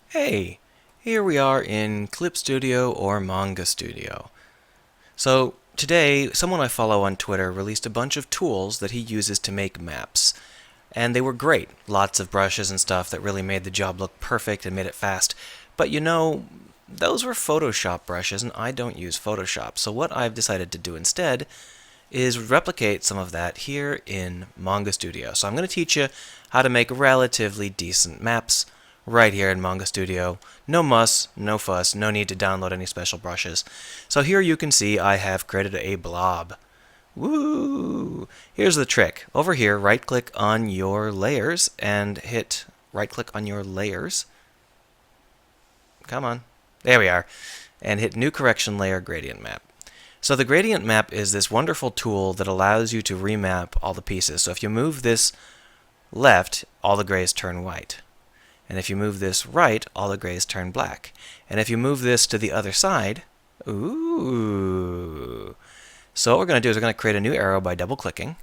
Hey, here we are in Clip Studio or Manga Studio. So today, someone I follow on Twitter released a bunch of tools that he uses to make maps. And they were great. Lots of brushes and stuff that really made the job look perfect and made it fast. But those were Photoshop brushes and I don't use Photoshop. So what I've decided to do instead is replicate some of that here in Manga Studio. So I'm going to teach you how to make relatively decent maps right here in Manga Studio. No muss, no fuss, no need to download any special brushes. So here you can see I have created a blob. Woo! Here's the trick. Over here, right-click on your layers and hit right-click on your layers. Come on. There we are. And hit New Correction Layer Gradient Map. So the gradient map is this wonderful tool that allows you to remap all the pieces. So if you move this left, all the grays turn white. And if you move this right, all the grays turn black. And if you move this to the other side, ooh. So what we're going to do is we're going to create a new arrow by double-clicking,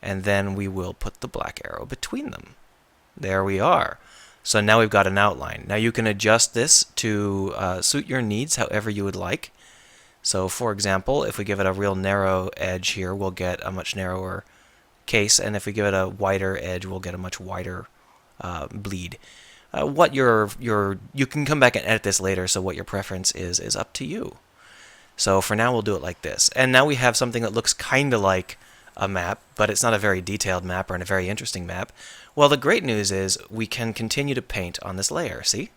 and then we will put the black arrow between them. There we are. So now we've got an outline. Now you can adjust this to suit your needs however you would like. So for example, if we give it a real narrow edge here, we'll get a much narrower case, and if we give it a wider edge, we'll get a much wider bleed. You can come back and edit this later, so what your preference is up to you. So for now, we'll do it like this. And now we have something that looks kind of like a map, but it's not a very detailed map or a very interesting map. Well, the great news is we can continue to paint on this layer, see?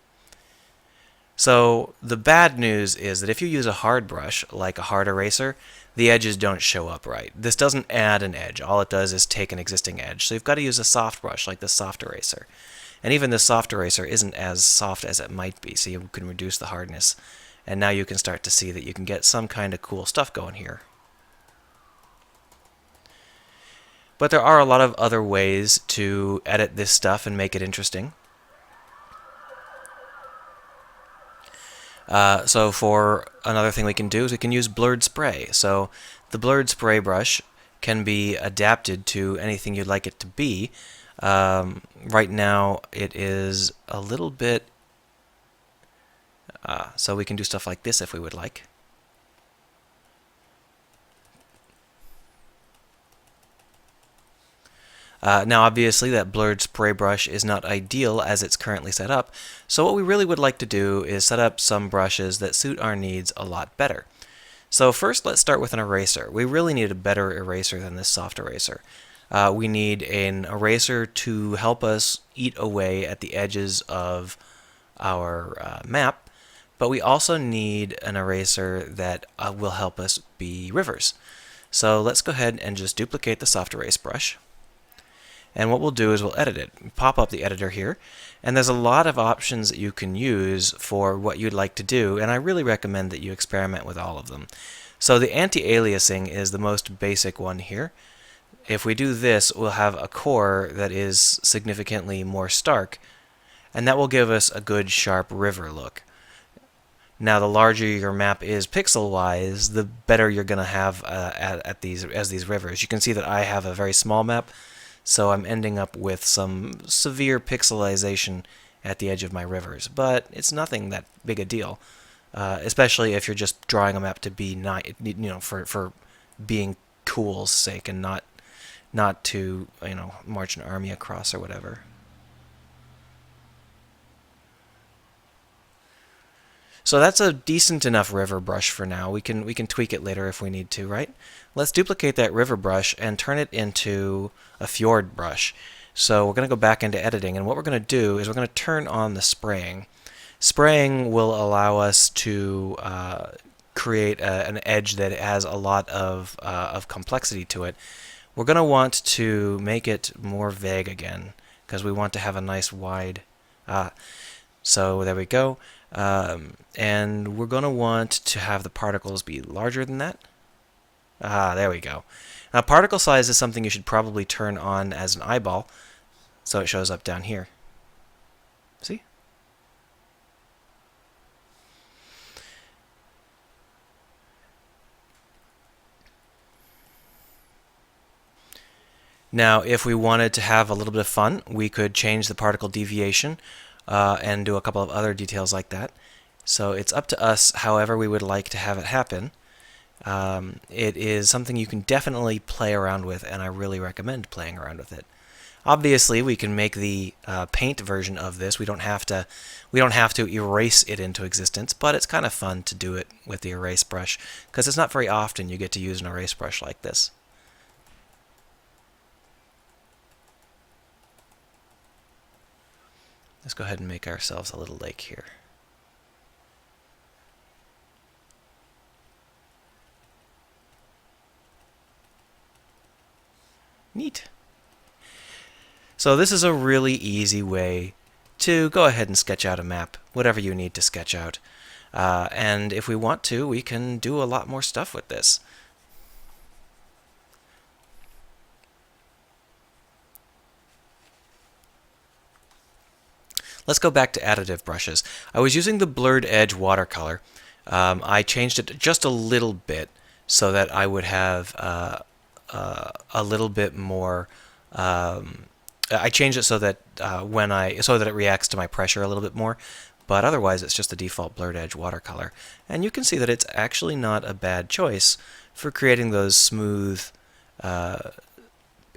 So the bad news is that if you use a hard brush, like a hard eraser, the edges don't show up right. This doesn't add an edge. All it does is take an existing edge. So you've got to use a soft brush, like the soft eraser. And even this soft eraser isn't as soft as it might be, so you can reduce the hardness. And now you can start to see that you can get some kind of cool stuff going here. But there are a lot of other ways to edit this stuff and make it interesting. So for another thing we can do is we can use blurred spray. So the blurred spray brush can be adapted to anything you'd like it to be. Right now it is a little bit, so we can do stuff like this if we would like. Now obviously that blurred spray brush is not ideal as it's currently set up, so what we really would like to do is set up some brushes that suit our needs a lot better. So first let's start with an eraser. We really need a better eraser than this soft eraser. We need an eraser to help us eat away at the edges of our map, but we also need an eraser that will help us be rivers. So let's go ahead and just duplicate the soft erase brush. And what we'll do is we'll edit it. Pop up the editor here, and there's a lot of options that you can use for what you'd like to do, and I really recommend that you experiment with all of them. So the anti-aliasing is the most basic one here. If we do this, we'll have a core that is significantly more stark, and that will give us a good sharp river look. Now the larger your map is pixel-wise, the better you're going to have at these rivers. You can see that I have a very small map, so I'm ending up with some severe pixelization at the edge of my rivers. But it's nothing that big a deal, especially if you're just drawing a map to be for being cool's sake and not to march an army across or whatever. So that's a decent enough river brush for now. We can tweak it later if we need to, right? Let's duplicate that river brush and turn it into a fjord brush. So we're going to go back into editing, and what we're going to do is we're going to turn on the spraying. Spraying will allow us to create an edge that has a lot of complexity to it. We're going to want to make it more vague again, because we want to have a nice wide... so there we go. And we're going to want to have the particles be larger than that. There we go. Now particle size is something you should probably turn on as an eyeball, so it shows up down here. See? Now if we wanted to have a little bit of fun, we could change the particle deviation. and do a couple of other details like that. So it's up to us however we would like to have it happen. It is something you can definitely play around with, and I really recommend playing around with it. Obviously, we can make the paint version of this. We don't have to erase it into existence, but it's kind of fun to do it with the erase brush because it's not very often you get to use an erase brush like this. Let's go ahead and make ourselves a little lake here. Neat. So this is a really easy way to go ahead and sketch out a map, whatever you need to sketch out. And if we want to, we can do a lot more stuff with this. Let's go back to additive brushes. I was using the Blurred Edge watercolor. I changed it just a little bit so that I would have a little bit more. I changed it so that so that it reacts to my pressure a little bit more, but otherwise it's just the default Blurred Edge watercolor. And you can see that it's actually not a bad choice for creating those smooth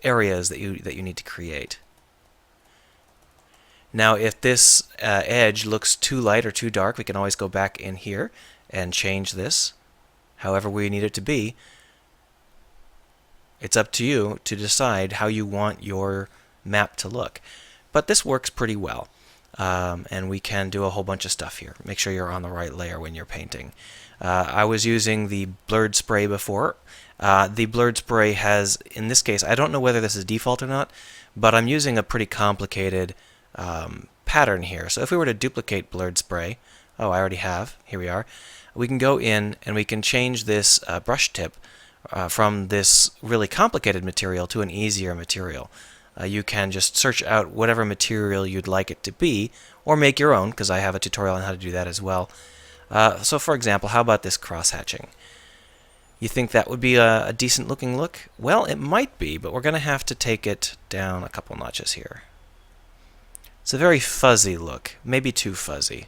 areas that you need to create. Now, if this edge looks too light or too dark, we can always go back in here and change this however we need it to be. It's up to you to decide how you want your map to look. But this works pretty well. And we can do a whole bunch of stuff here. Make sure you're on the right layer when you're painting. I was using the blurred spray before. The blurred spray has, in this case, I don't know whether this is default or not, but I'm using a pretty complicated pattern here. So if we were to duplicate blurred spray, oh, I already have, here we are, we can go in and we can change this brush tip from this really complicated material to an easier material. You can just search out whatever material you'd like it to be, or make your own, because I have a tutorial on how to do that as well. So for example, how about this cross-hatching? You think that would be a decent looking look? Well, it might be, but we're going to have to take it down a couple notches here. It's a very fuzzy look, maybe too fuzzy.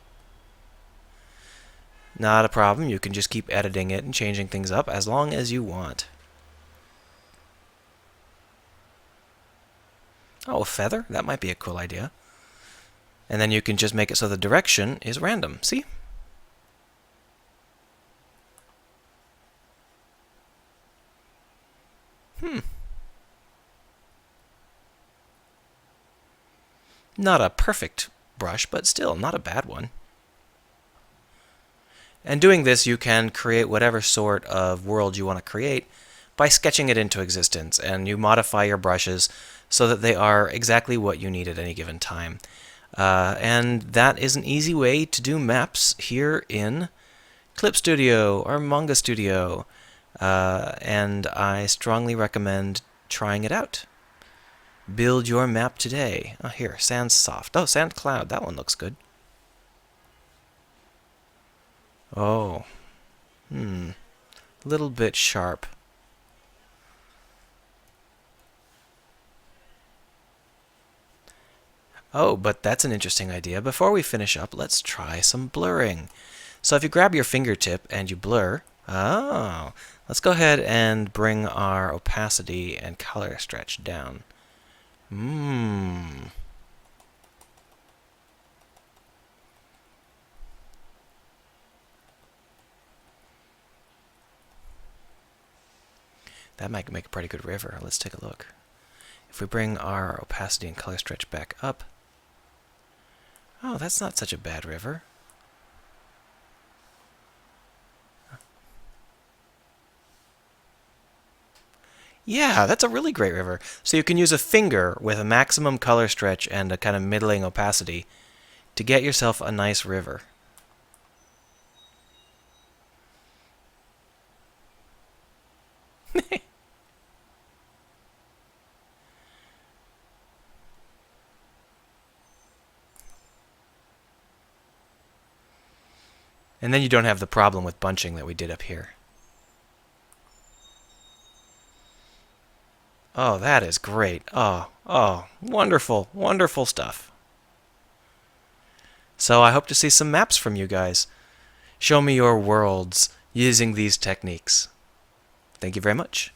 Not a problem, you can just keep editing it and changing things up as long as you want. Oh, a feather? That might be a cool idea. And then you can just make it so the direction is random. See? Not a perfect brush, but still not a bad one. And doing this, you can create whatever sort of world you want to create by sketching it into existence, and you modify your brushes so that they are exactly what you need at any given time. And that is an easy way to do maps here in Clip Studio or Manga Studio, and I strongly recommend trying it out. Build your map today. Oh, here, Sand Soft. Oh, Sand Cloud. That one looks good. Oh. Little bit sharp. Oh, but that's an interesting idea. Before we finish up, let's try some blurring. So if you grab your fingertip and you blur, let's go ahead and bring our opacity and color stretch down. That might make a pretty good river. Let's take a look. If we bring our opacity and color stretch back up, oh, that's not such a bad river. Yeah, that's a really great river. So you can use a finger with a maximum color stretch and a kind of middling opacity to get yourself a nice river. And then you don't have the problem with bunching that we did up here. Oh, that is great. Oh, wonderful, wonderful stuff. So I hope to see some maps from you guys. Show me your worlds using these techniques. Thank you very much.